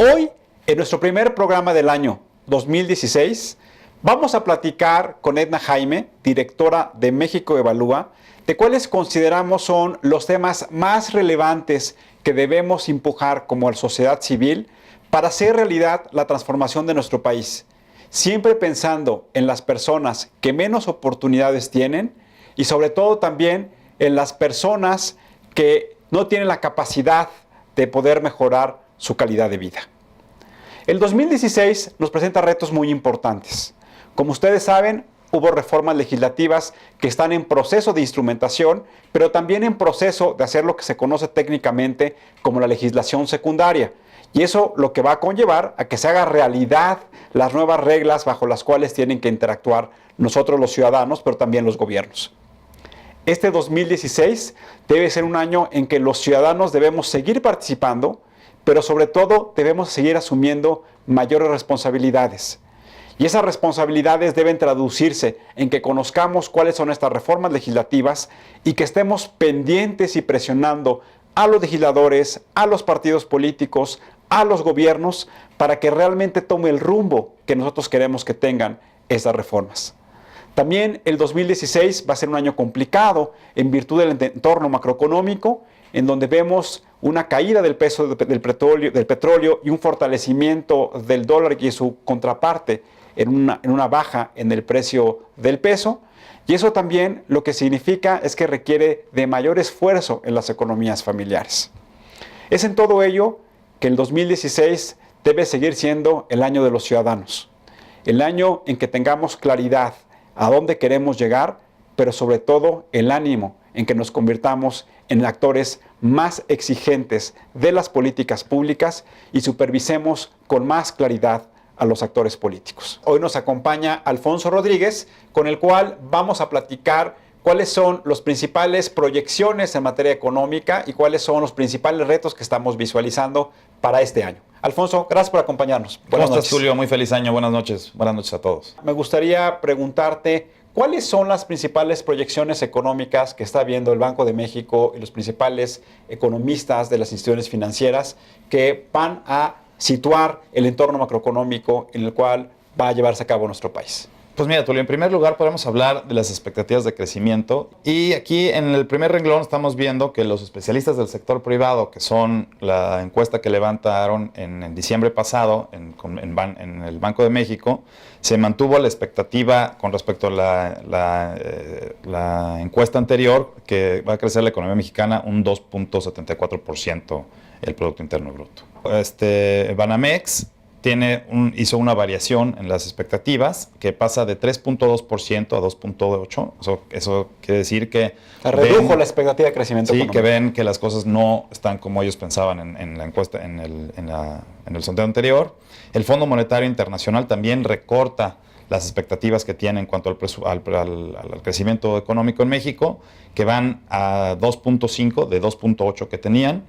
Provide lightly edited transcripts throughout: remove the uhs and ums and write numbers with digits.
Hoy, en nuestro primer programa del año 2016, vamos a platicar con Edna Jaime, directora de México Evalúa, de cuáles consideramos son los temas más relevantes que debemos empujar como sociedad civil para hacer realidad la transformación de nuestro país, siempre pensando en las personas que menos oportunidades tienen y sobre todo también en las personas que no tienen la capacidad de poder mejorar su calidad de vida. El 2016 nos presenta retos muy importantes. Como ustedes saben, hubo reformas legislativas que están en proceso de instrumentación, pero también en proceso de hacer lo que se conoce técnicamente como la legislación secundaria. Y eso lo que va a conllevar a que se haga realidad las nuevas reglas bajo las cuales tienen que interactuar nosotros los ciudadanos, pero también los gobiernos. Este 2016 debe ser un año en que los ciudadanos debemos seguir participando, pero sobre todo debemos seguir asumiendo mayores responsabilidades. Y esas responsabilidades deben traducirse en que conozcamos cuáles son estas reformas legislativas y que estemos pendientes y presionando a los legisladores, a los partidos políticos, a los gobiernos, para que realmente tome el rumbo que nosotros queremos que tengan esas reformas. También el 2016 va a ser un año complicado en virtud del entorno macroeconómico, en donde vemos una caída del peso del petróleo y un fortalecimiento del dólar y su contraparte en una baja en el precio del peso. Y eso también lo que significa es que requiere de mayor esfuerzo en las economías familiares. Es en todo ello que el 2016 debe seguir siendo el año de los ciudadanos, el año en que tengamos claridad a dónde queremos llegar, pero sobre todo el ánimo en que nos convirtamos en actores más exigentes de las políticas públicas y supervisemos con más claridad a los actores políticos. Hoy nos acompaña Alfonso Rodríguez, con el cual vamos a platicar cuáles son las principales proyecciones en materia económica y cuáles son los principales retos que estamos visualizando para este año. Alfonso, gracias por acompañarnos. ¿Cómo estás, Tulio? Muy feliz año. Buenas noches. Buenas noches a todos. Me gustaría preguntarte, ¿cuáles son las principales proyecciones económicas que está viendo el Banco de México y los principales economistas de las instituciones financieras que van a situar el entorno macroeconómico en el cual va a llevarse a cabo nuestro país? Pues mira, Tulio, en primer lugar podemos hablar de las expectativas de crecimiento. Y aquí en el primer renglón estamos viendo que los especialistas del sector privado, que son la encuesta que levantaron en diciembre pasado en el Banco de México, se mantuvo la expectativa con respecto a la encuesta anterior, que va a crecer la economía mexicana un 2.74% el Producto Interno Bruto. Banamex hizo una variación en las expectativas que pasa de 3.2% a 2.8%. Eso quiere decir que redujo la expectativa de crecimiento económico. Que ven que las cosas no están como ellos pensaban en la encuesta, en el sondeo anterior. El Fondo Monetario Internacional también recorta las expectativas que tiene en cuanto al crecimiento económico en México, que van a 2.5 de 2.8 que tenían.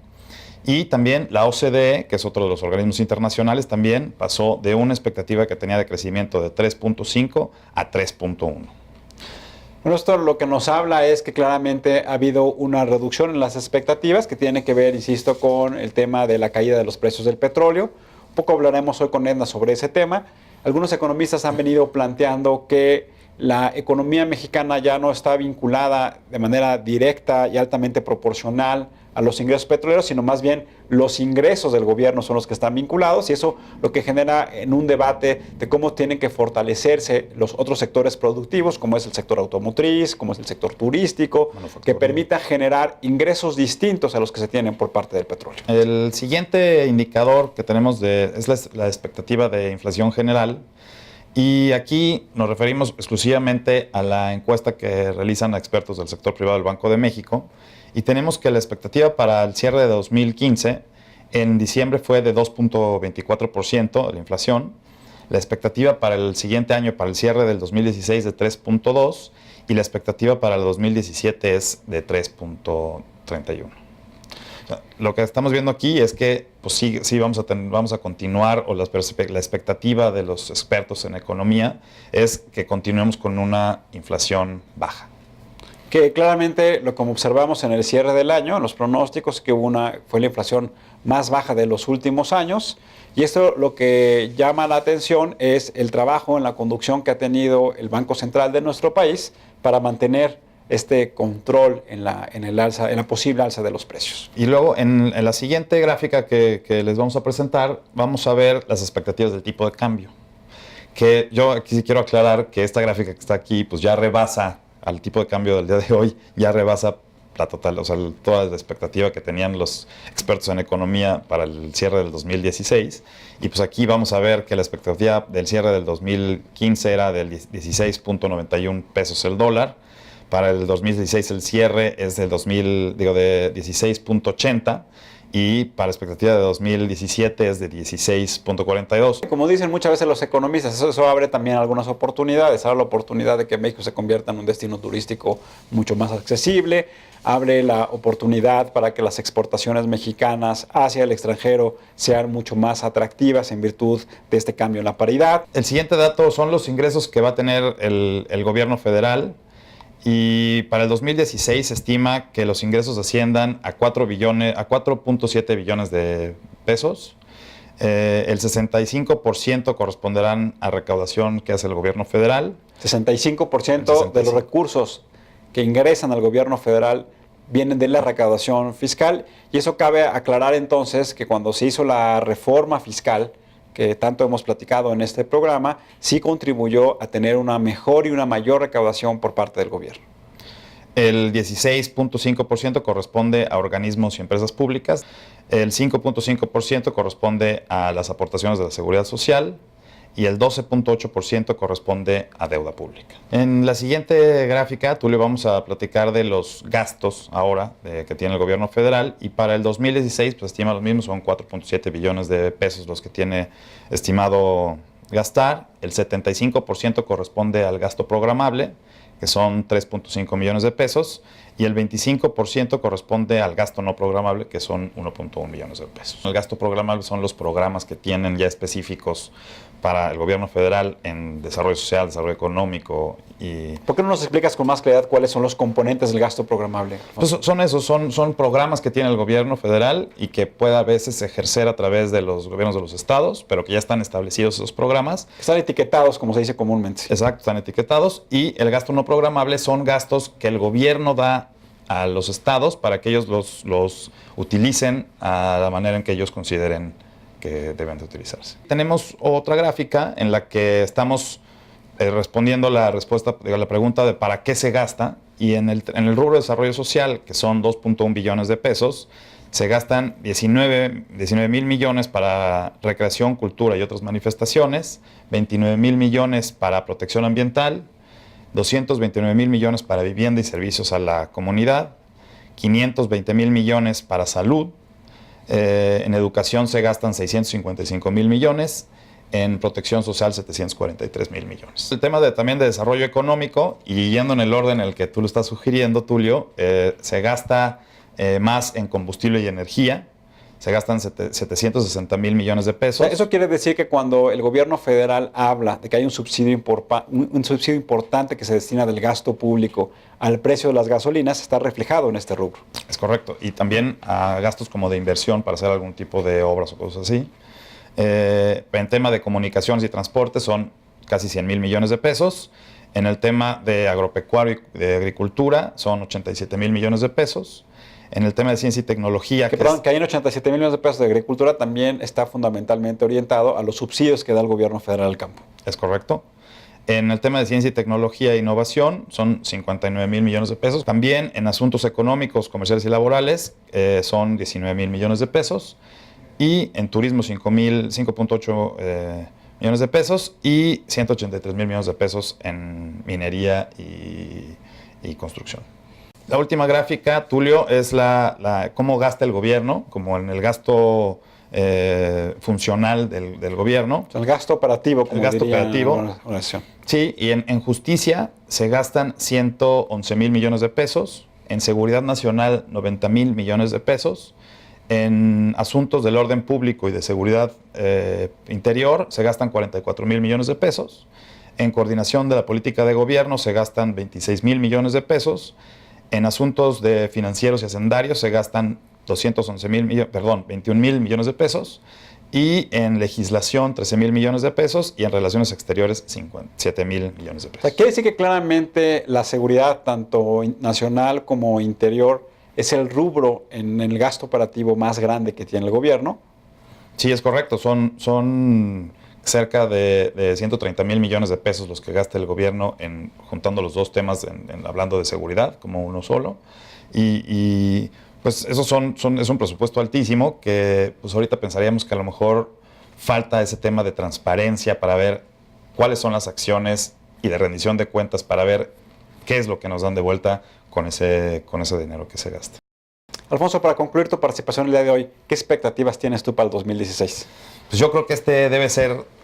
Y también la OCDE, que es otro de los organismos internacionales, también pasó de una expectativa que tenía de crecimiento de 3.5 a 3.1. Bueno, esto lo que nos habla es que claramente ha habido una reducción en las expectativas que tiene que ver, insisto, con el tema de la caída de los precios del petróleo. Un poco hablaremos hoy con Edna sobre ese tema. Algunos economistas han venido planteando que la economía mexicana ya no está vinculada de manera directa y altamente proporcional a los ingresos petroleros, sino más bien los ingresos del gobierno son los que están vinculados, y eso lo que genera en un debate de cómo tienen que fortalecerse los otros sectores productivos, como es el sector automotriz, como es el sector turístico, que permita generar ingresos distintos a los que se tienen por parte del petróleo. El siguiente indicador que tenemos es la expectativa de inflación general. Y aquí nos referimos exclusivamente a la encuesta que realizan expertos del sector privado del Banco de México. Y tenemos que la expectativa para el cierre de 2015 en diciembre fue de 2.24% de la inflación. La expectativa para el siguiente año, para el cierre del 2016, de 3.2%. Y la expectativa para el 2017 es de 3.31%. Lo que estamos viendo aquí es que pues sí vamos a continuar, o la expectativa de los expertos en economía es que continuemos con una inflación baja. que claramente, como observamos en el cierre del año, en los pronósticos, que fue la inflación más baja de los últimos años. Y esto lo que llama la atención es el trabajo en la conducción que ha tenido el Banco Central de nuestro país para mantener este control en la posible alza de los precios. Y luego en la siguiente gráfica que les vamos a presentar, vamos a ver las expectativas del tipo de cambio. Que yo aquí sí quiero aclarar que esta gráfica que está aquí, pues ya rebasa al tipo de cambio del día de hoy, ya rebasa la total, o sea, toda la expectativa que tenían los expertos en economía para el cierre del 2016. Y pues aquí vamos a ver que la expectativa del cierre del 2015 era del 16.91 pesos el dólar. Para el 2016 el cierre es de 16.80 y para la expectativa de 2017 es de 16.42. Como dicen muchas veces los economistas, eso abre también algunas oportunidades. Abre la oportunidad de que México se convierta en un destino turístico mucho más accesible. Abre la oportunidad para que las exportaciones mexicanas hacia el extranjero sean mucho más atractivas en virtud de este cambio en la paridad. El siguiente dato son los ingresos que va a tener el gobierno federal. Y para el 2016 se estima que los ingresos asciendan a 4.7 billones de pesos. El 65% corresponderán a recaudación que hace el gobierno federal. 65% de los recursos que ingresan al gobierno federal vienen de la recaudación fiscal. Y eso cabe aclarar entonces que cuando se hizo la reforma fiscal, que tanto hemos platicado en este programa, sí contribuyó a tener una mejor y una mayor recaudación por parte del gobierno. El 16.5% corresponde a organismos y empresas públicas, el 5.5% corresponde a las aportaciones de la Seguridad Social y el 12.8% corresponde a deuda pública. En la siguiente gráfica, tú le vamos a platicar de los gastos ahora que tiene el gobierno federal, y para el 2016 pues estima los mismos, son 4.7 billones de pesos los que tiene estimado gastar. El 75% corresponde al gasto programable, que son 3.5 millones de pesos, y el 25% corresponde al gasto no programable, que son 1.1 millones de pesos. El gasto programable son los programas que tienen ya específicos para el gobierno federal en desarrollo social, desarrollo económico y... ¿Por qué no nos explicas con más claridad cuáles son los componentes del gasto programable? Pues son esos, son programas que tiene el gobierno federal y que puede a veces ejercer a través de los gobiernos de los estados, pero que ya están establecidos esos programas. Están etiquetados, como se dice comúnmente. Exacto, están etiquetados. Y el gasto no programable son gastos que el gobierno da a los estados para que ellos los utilicen a la manera en que ellos consideren que deben de utilizarse. Tenemos otra gráfica en la que estamos respondiendo la pregunta de para qué se gasta, y en el rubro de desarrollo social, que son 2.1 billones de pesos, se gastan 19 mil millones para recreación, cultura y otras manifestaciones, 29 mil millones para protección ambiental, 229 mil millones para vivienda y servicios a la comunidad, 520 mil millones para salud. En educación se gastan 655 mil millones, en protección social 743 mil millones. El tema también de desarrollo económico, y yendo en el orden en el que tú lo estás sugiriendo, Tulio, se gasta más en combustible y energía, se gastan 760 mil millones de pesos. Eso quiere decir que cuando el gobierno federal habla de que hay un subsidio importante que se destina del gasto público al precio de las gasolinas, está reflejado en este rubro. Es correcto. Y también a gastos como de inversión para hacer algún tipo de obras o cosas así. En tema de comunicaciones y transporte son casi 100 mil millones de pesos. En el tema de agropecuario y de agricultura son 87 mil millones de pesos. En el tema de ciencia y tecnología... Que hay en 87 mil millones de pesos de agricultura, también está fundamentalmente orientado a los subsidios que da el gobierno federal al campo. Es correcto. En el tema de ciencia y tecnología e innovación son 59 mil millones de pesos. También en asuntos económicos, comerciales y laborales son 19 mil millones de pesos. Y en turismo 5.8 millones de pesos y 183 mil millones de pesos en minería y construcción. La última gráfica, Tulio, es cómo gasta el gobierno, como en el gasto funcional del gobierno. El gasto operativo, como el gasto operativo. Una oración. Sí, y en justicia se gastan 111 mil millones de pesos, en seguridad nacional 90 mil millones de pesos, en asuntos del orden público y de seguridad interior se gastan 44 mil millones de pesos, en coordinación de la política de gobierno se gastan 26 mil millones de pesos, En asuntos de financieros y hacendarios se gastan 21 mil millones de pesos, y en legislación 13 mil millones de pesos, y en relaciones exteriores 7 mil millones de O pesos. sea, quiere decir que claramente la seguridad, tanto nacional como interior, es el rubro en el gasto operativo más grande que tiene el gobierno. Sí, es correcto. Son cerca de 130 mil millones de pesos los que gasta el gobierno juntando los dos temas, hablando de seguridad como uno solo. Pues es un presupuesto altísimo que pues ahorita pensaríamos que a lo mejor falta ese tema de transparencia para ver cuáles son las acciones y de rendición de cuentas para ver qué es lo que nos dan de vuelta con ese dinero que se gasta. Alfonso, para concluir tu participación el día de hoy, ¿qué expectativas tienes tú para el 2016? Pues yo creo que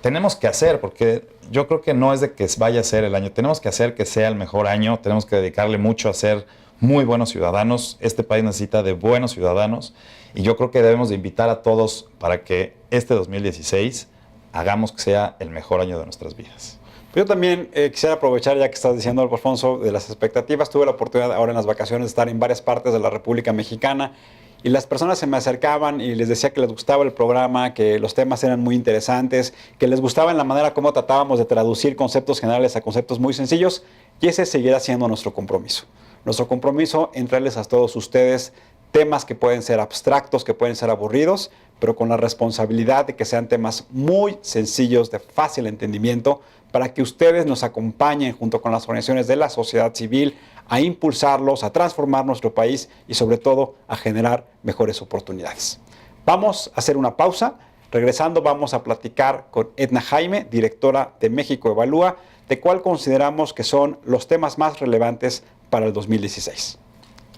tenemos que hacer, porque yo creo que no es de que vaya a ser el año, tenemos que hacer que sea el mejor año, tenemos que dedicarle mucho a ser muy buenos ciudadanos. Este país necesita de buenos ciudadanos, y yo creo que debemos de invitar a todos para que este 2016 hagamos que sea el mejor año de nuestras vidas. Yo también quisiera aprovechar, ya que estás diciendo, Alfonso, de las expectativas. Tuve la oportunidad ahora en las vacaciones de estar en varias partes de la República Mexicana, y las personas se me acercaban y les decía que les gustaba el programa, que los temas eran muy interesantes, que les gustaba en la manera como tratábamos de traducir conceptos generales a conceptos muy sencillos, y ese seguirá siendo nuestro compromiso. Nuestro compromiso en traerles a todos ustedes temas que pueden ser abstractos, que pueden ser aburridos, pero con la responsabilidad de que sean temas muy sencillos, de fácil entendimiento, para que ustedes nos acompañen junto con las organizaciones de la sociedad civil a impulsarlos, a transformar nuestro país y sobre todo a generar mejores oportunidades. Vamos a hacer una pausa. Regresando vamos a platicar con Edna Jaime, directora de México Evalúa, de cuál consideramos que son los temas más relevantes para el 2016.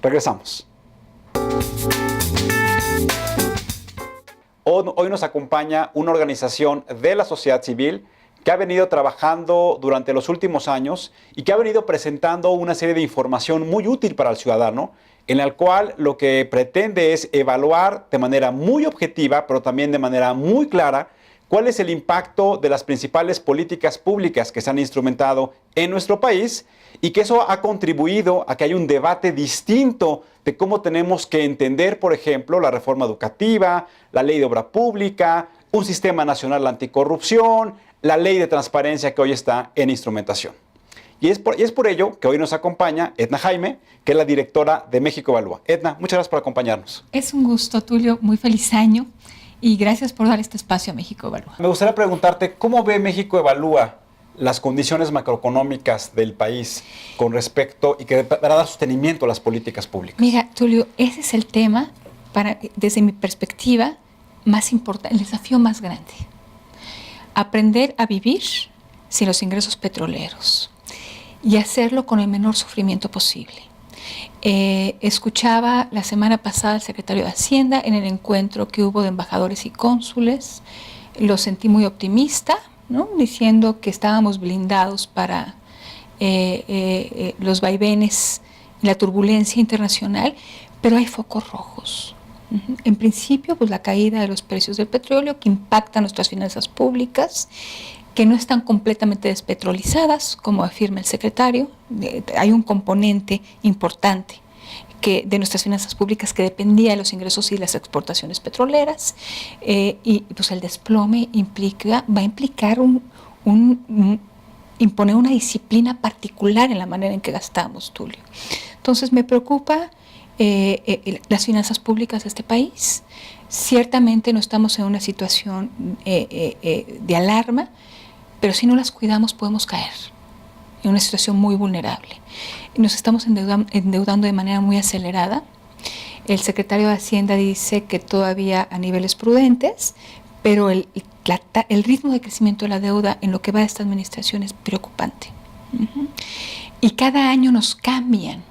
Regresamos. Hoy nos acompaña una organización de la sociedad civil que ha venido trabajando durante los últimos años y que ha venido presentando una serie de información muy útil para el ciudadano, en la cual lo que pretende es evaluar de manera muy objetiva, pero también de manera muy clara, cuál es el impacto de las principales políticas públicas que se han instrumentado en nuestro país, y que eso ha contribuido a que haya un debate distinto de cómo tenemos que entender, por ejemplo, la reforma educativa, la ley de obra pública, un sistema nacional anticorrupción, la ley de transparencia que hoy está en instrumentación. Y es por ello que hoy nos acompaña Edna Jaime, que es la directora de México Evalúa. Edna, muchas gracias por acompañarnos. Es un gusto, Tulio. Muy feliz año y gracias por dar este espacio a México Evalúa. Me gustaría preguntarte, ¿cómo ve México Evalúa las condiciones macroeconómicas del país con respecto y que para dar sostenimiento a las políticas públicas? Mira, Tulio, ese es el tema, desde mi perspectiva, más importante, el desafío más grande. Aprender a vivir sin los ingresos petroleros y hacerlo con el menor sufrimiento posible. Escuchaba la semana pasada al secretario de Hacienda en el encuentro que hubo de embajadores y cónsules. Lo sentí muy optimista, ¿no? Diciendo que estábamos blindados para los vaivenes, la turbulencia internacional, pero hay focos rojos. En principio, pues la caída de los precios del petróleo que impacta nuestras finanzas públicas, que no están completamente despetrolizadas, como afirma el secretario. Hay un componente importante de nuestras finanzas públicas que dependía de los ingresos y las exportaciones petroleras, y pues el desplome va a implicar imponer una disciplina particular en la manera en que gastamos, Tulio. Entonces me preocupa las finanzas públicas de este país. Ciertamente no estamos en una situación de alarma, pero si no las cuidamos podemos caer en una situación muy vulnerable. Nos estamos endeudando de manera muy acelerada. El secretario de Hacienda dice que todavía a niveles prudentes, pero el ritmo de crecimiento de la deuda en lo que va de esta administración es preocupante. Y cada año nos cambian,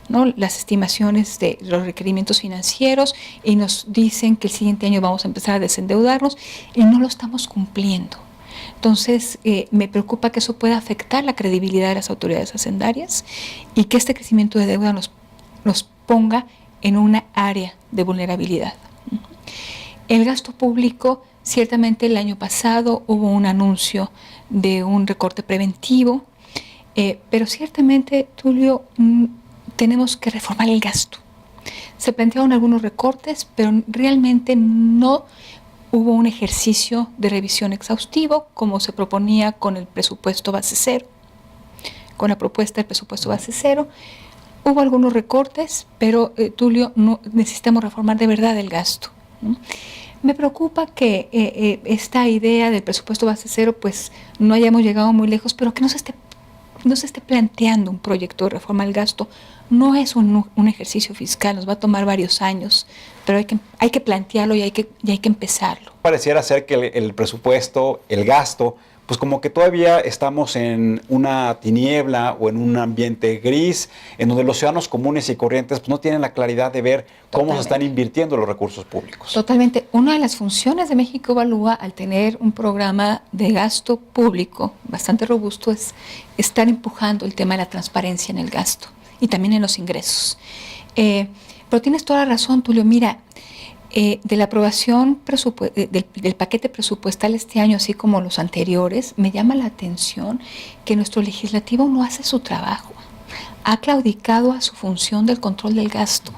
¿no?, las estimaciones de los requerimientos financieros y nos dicen que el siguiente año vamos a empezar a desendeudarnos y no lo estamos cumpliendo. Entonces, me preocupa que eso pueda afectar la credibilidad de las autoridades hacendarias y que este crecimiento de deuda nos ponga en una área de vulnerabilidad. El gasto público, ciertamente el año pasado hubo un anuncio de un recorte preventivo, pero ciertamente, Tulio, tenemos que reformar el gasto. Se plantearon algunos recortes, pero realmente no hubo un ejercicio de revisión exhaustivo como se proponía con el presupuesto base cero, con la propuesta del presupuesto base cero. Hubo algunos recortes, pero Tulio, no, necesitamos reformar de verdad el gasto, ¿no? Me preocupa que esta idea del presupuesto base cero, pues no hayamos llegado muy lejos, pero que no se esté planteando un proyecto de reforma del gasto. No es un ejercicio fiscal, nos va a tomar varios años, pero hay que plantearlo y hay que empezarlo. Pareciera ser que el presupuesto, el gasto, pues como que todavía estamos en una tiniebla o en un ambiente gris, en donde los ciudadanos comunes y corrientes pues no tienen la claridad de ver cómo se están invirtiendo los recursos públicos. Totalmente. Una de las funciones de México Evalúa, al tener un programa de gasto público bastante robusto, es estar empujando el tema de la transparencia en el gasto y también en los ingresos. Pero tienes toda la razón, Tulio. Mira, de la aprobación del paquete presupuestal este año, así como los anteriores, me llama la atención que nuestro legislativo no hace su trabajo. Ha claudicado a su función del control del gasto.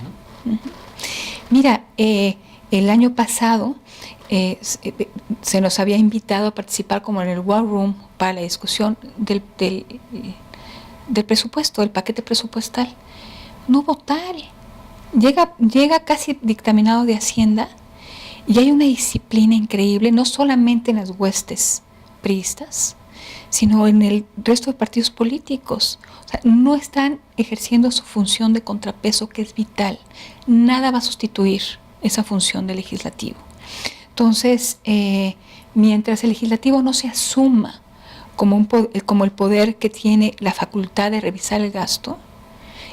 Mira, el año pasado se nos había invitado a participar como en el War Room para la discusión del presupuesto, del paquete presupuestal. No hubo tal. Llega casi dictaminado de Hacienda y hay una disciplina increíble, no solamente en las huestes priistas, sino en el resto de partidos políticos. O sea, no están ejerciendo su función de contrapeso, que es vital. Nada va a sustituir esa función del legislativo. Entonces, mientras el legislativo no se asuma como el poder que tiene la facultad de revisar el gasto,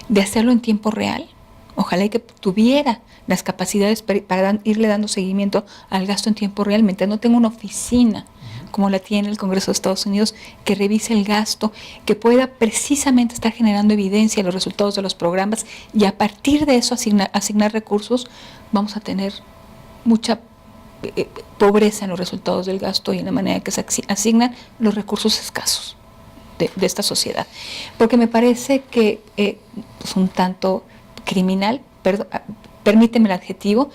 de hacerlo en tiempo real, ojalá y que tuviera las capacidades para irle dando seguimiento al gasto en tiempo real, mientras no tenga una oficina como la tiene el Congreso de Estados Unidos, que revise el gasto, que pueda precisamente estar generando evidencia de los resultados de los programas y a partir de eso asignar recursos, vamos a tener mucha pobreza en los resultados del gasto y en la manera que se asignan los recursos escasos de esta sociedad. Porque me parece que es un tanto criminal, permíteme el adjetivo,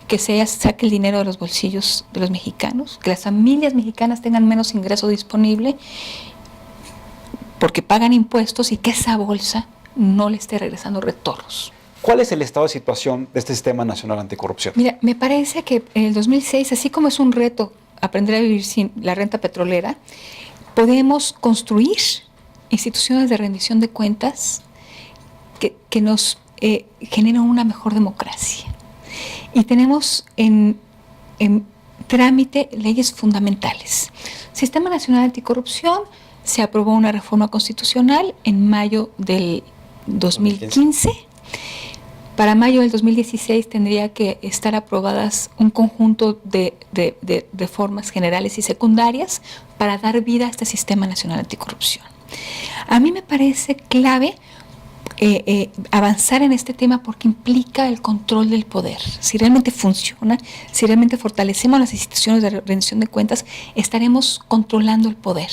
que se saque el dinero de los bolsillos de los mexicanos, que las familias mexicanas tengan menos ingreso disponible porque pagan impuestos y que esa bolsa no le esté regresando retornos. ¿Cuál es el estado de situación de este Sistema Nacional Anticorrupción? Mira, me parece que en el 2006, así como es un reto aprender a vivir sin la renta petrolera, podemos construir instituciones de rendición de cuentas que nos generan una mejor democracia. Y tenemos en trámite leyes fundamentales. Sistema Nacional Anticorrupción, se aprobó una reforma constitucional en mayo del 2015. Para mayo del 2016 tendría que estar aprobadas un conjunto de reformas generales y secundarias para dar vida a este Sistema Nacional Anticorrupción. A mí me parece clave avanzar en este tema porque implica el control del poder. Si realmente funciona, si realmente fortalecemos las instituciones de rendición de cuentas, estaremos controlando el poder,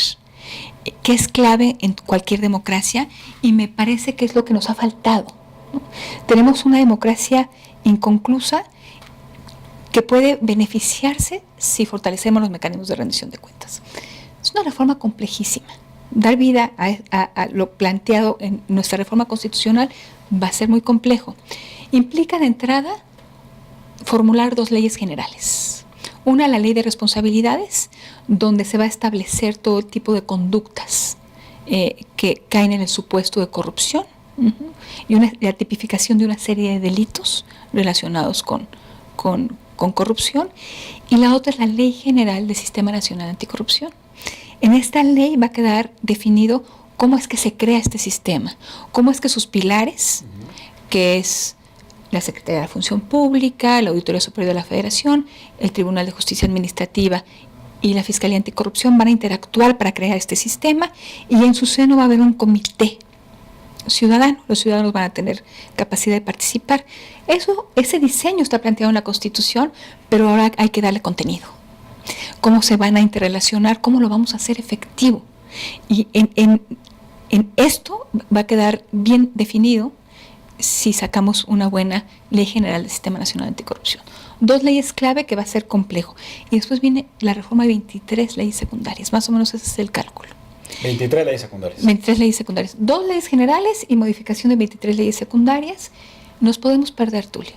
que es clave en cualquier democracia y me parece que es lo que nos ha faltado, ¿no? Tenemos una democracia inconclusa que puede beneficiarse si fortalecemos los mecanismos de rendición de cuentas. Es una reforma complejísima. Dar vida a lo planteado en nuestra reforma constitucional va a ser muy complejo. Implica de entrada formular dos leyes generales. Una, la ley de responsabilidades, donde se va a establecer todo tipo de conductas que caen en el supuesto de corrupción, y la tipificación de una serie de delitos relacionados con corrupción. Y la otra es la Ley General del Sistema Nacional Anticorrupción. En esta ley va a quedar definido cómo es que se crea este sistema, cómo es que sus pilares, que es la Secretaría de la Función Pública, la Auditoría Superior de la Federación, el Tribunal de Justicia Administrativa y la Fiscalía Anticorrupción, van a interactuar para crear este sistema y en su seno va a haber un comité ciudadano. Los ciudadanos van a tener capacidad de participar. Ese diseño está planteado en la Constitución, pero ahora hay que darle contenido. ¿Cómo se van a interrelacionar? ¿Cómo lo vamos a hacer efectivo? Y en esto va a quedar bien definido si sacamos una buena Ley General del Sistema Nacional Anticorrupción. 2 leyes clave que va a ser complejo. Y después viene la reforma de 23 leyes secundarias. Más o menos ese es el cálculo. 23 leyes secundarias. 23 leyes secundarias. 2 leyes generales y modificación de 23 leyes secundarias. Nos podemos perder, Tulio.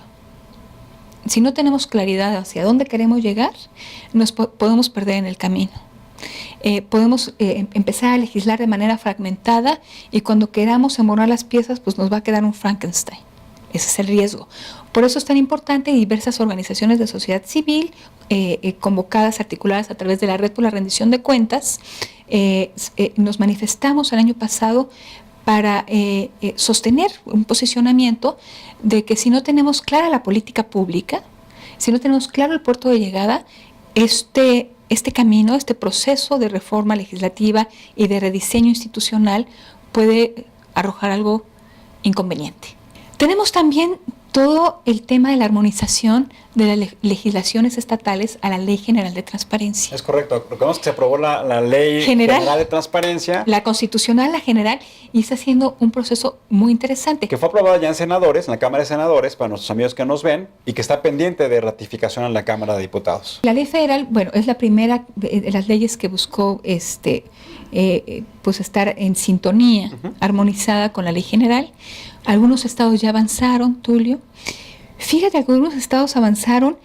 Si no tenemos claridad hacia dónde queremos llegar, nos podemos perder en el camino. Podemos empezar a legislar de manera fragmentada y cuando queramos embonar las piezas, pues nos va a quedar un Frankenstein. Ese es el riesgo. Por eso es tan importante diversas organizaciones de sociedad civil convocadas, articuladas a través de la Red por la Rendición de Cuentas. Nos manifestamos el año pasado para sostener un posicionamiento de que si no tenemos clara la política pública, si no tenemos claro el puerto de llegada, este camino, este proceso de reforma legislativa y de rediseño institucional puede arrojar algo inconveniente. Tenemos también todo el tema de la armonización de las legislaciones estatales a la Ley General de Transparencia. Es correcto. Recordemos que se aprobó la Ley General de Transparencia. La constitucional, la general, y está siendo un proceso muy interesante. Que fue aprobada ya en senadores, en la Cámara de Senadores, para nuestros amigos que nos ven, y que está pendiente de ratificación en la Cámara de Diputados. La Ley Federal, bueno, es la primera de las leyes que buscó pues estar en sintonía, armonizada con la Ley General. Algunos estados ya avanzaron, Tulio. Fíjate, algunos estados avanzaron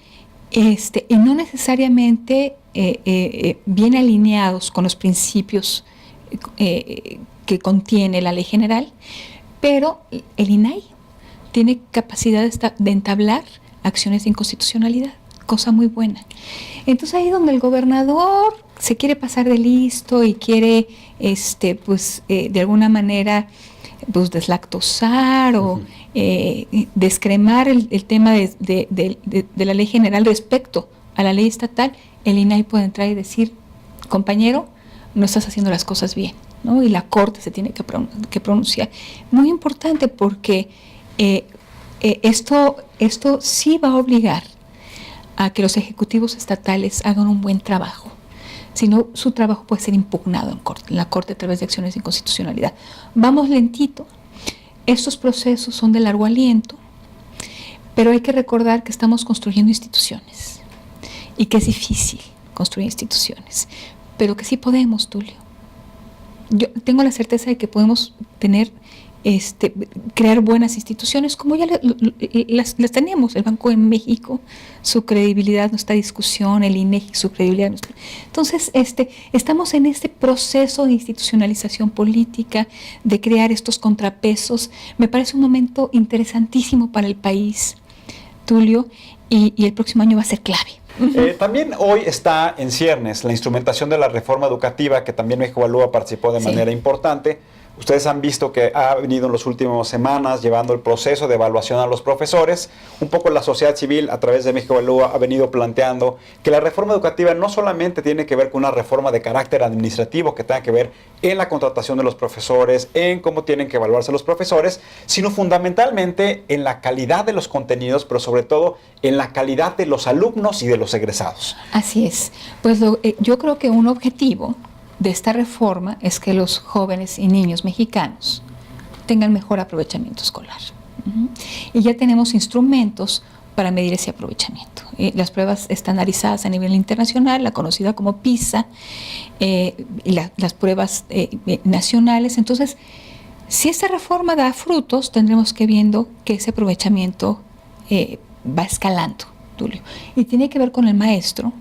y no necesariamente bien alineados con los principios que contiene la Ley General, pero el INAI tiene capacidad de entablar acciones de inconstitucionalidad, cosa muy buena. Entonces ahí donde el gobernador se quiere pasar de listo y quiere de alguna manera pues deslactosar o descremar el tema de la ley general respecto a la ley estatal, el INAI puede entrar y decir, compañero, no estás haciendo las cosas bien, ¿no? Y la Corte se tiene que pronunciar. Muy importante porque esto sí va a obligar a que los ejecutivos estatales hagan un buen trabajo. Si no, su trabajo puede ser impugnado en la Corte a través de acciones de inconstitucionalidad. Vamos lentito. Estos procesos son de largo aliento, pero hay que recordar que estamos construyendo instituciones y que es difícil construir instituciones, pero que sí podemos, Tulio. Yo tengo la certeza de que podemos crear buenas instituciones como ya las tenemos. El Banco de México, su credibilidad no está en discusión, el INEGI, su credibilidad no está. Entonces, estamos en este proceso de institucionalización política, de crear estos contrapesos. Me parece un momento interesantísimo para el país, Tulio, y el próximo año va a ser clave. También hoy está en ciernes la instrumentación de la reforma educativa, que también México Evalúa participó de manera importante. Ustedes han visto que ha venido en las últimas semanas llevando el proceso de evaluación a los profesores. Un poco la sociedad civil a través de México Evalúa ha venido planteando que la reforma educativa no solamente tiene que ver con una reforma de carácter administrativo que tenga que ver en la contratación de los profesores, en cómo tienen que evaluarse los profesores, sino fundamentalmente en la calidad de los contenidos, pero sobre todo en la calidad de los alumnos y de los egresados. Así es. Pues yo creo que un objetivo de esta reforma es que los jóvenes y niños mexicanos tengan mejor aprovechamiento escolar. Y ya tenemos instrumentos para medir ese aprovechamiento. Las pruebas estandarizadas a nivel internacional, la conocida como PISA, y las pruebas nacionales. Entonces, si esta reforma da frutos, tendremos que viendo que ese aprovechamiento va escalando, Tulio. Y tiene que ver con el maestro,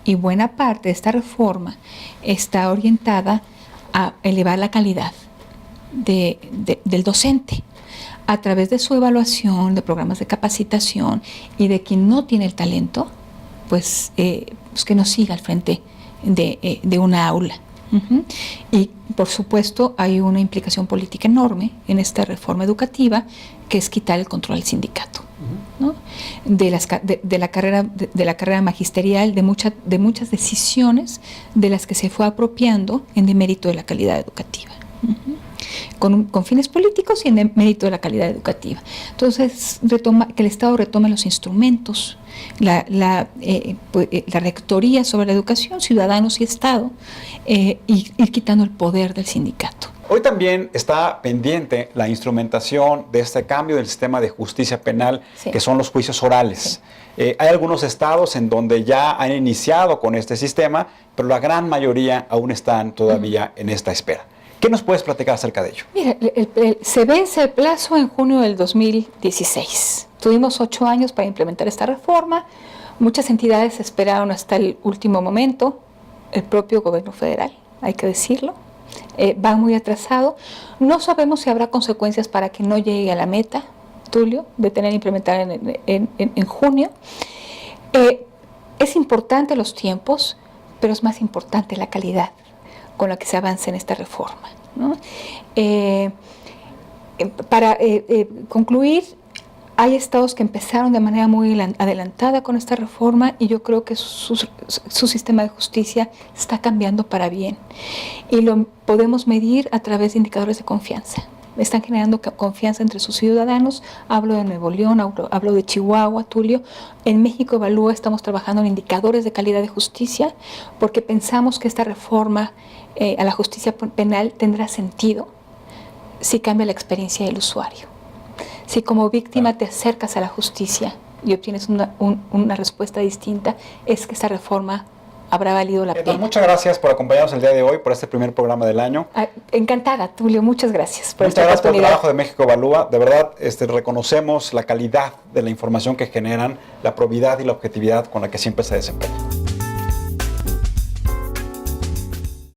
y buena parte de esta reforma está orientada a elevar la calidad del docente a través de su evaluación, de programas de capacitación, y de quien no tiene el talento, pues que no siga al frente de una aula. Y por supuesto hay una implicación política enorme en esta reforma educativa, que es quitar el control al sindicato, ¿no? de la carrera magisterial, de muchas decisiones de las que se fue apropiando en demérito de la calidad educativa, con fines políticos y en demérito de la calidad educativa. Entonces, que el Estado retome los instrumentos, la rectoría sobre la educación, ciudadanos y Estado, y ir quitando el poder del sindicato. Hoy también está pendiente la instrumentación de este cambio del sistema de justicia penal, Sí. que son los juicios orales. Sí. Hay algunos estados en donde ya han iniciado con este sistema, pero la gran mayoría aún están todavía en esta espera. ¿Qué nos puedes platicar acerca de ello? Mira, se vence el plazo en junio del 2016. Tuvimos 8 años para implementar esta reforma. Muchas entidades esperaron hasta el último momento. El propio gobierno federal, hay que decirlo, va muy atrasado. No sabemos si habrá consecuencias para que no llegue a la meta, Tulio, de tener implementada en junio. Es importante los tiempos, pero es más importante la calidad con la que se avanza en esta reforma, ¿no? Para concluir, hay estados que empezaron de manera muy adelantada con esta reforma y yo creo que su sistema de justicia está cambiando para bien. Y lo podemos medir a través de indicadores de confianza. Están generando confianza entre sus ciudadanos. Hablo de Nuevo León, hablo de Chihuahua, Tulio. En México Evalúa estamos trabajando en indicadores de calidad de justicia porque pensamos que esta reforma a la justicia penal tendrá sentido si cambia la experiencia del usuario. Si como víctima te acercas a la justicia y obtienes una respuesta distinta, es que esta reforma habrá valido la pena. Muchas gracias por acompañarnos el día de hoy, por este primer programa del año. Encantada, Tulio, muchas gracias por esta Muchas gracias por el oportunidad. trabajo de México Evalúa. De verdad, reconocemos la calidad de la información que generan, la probidad y la objetividad con la que siempre se desempeñan.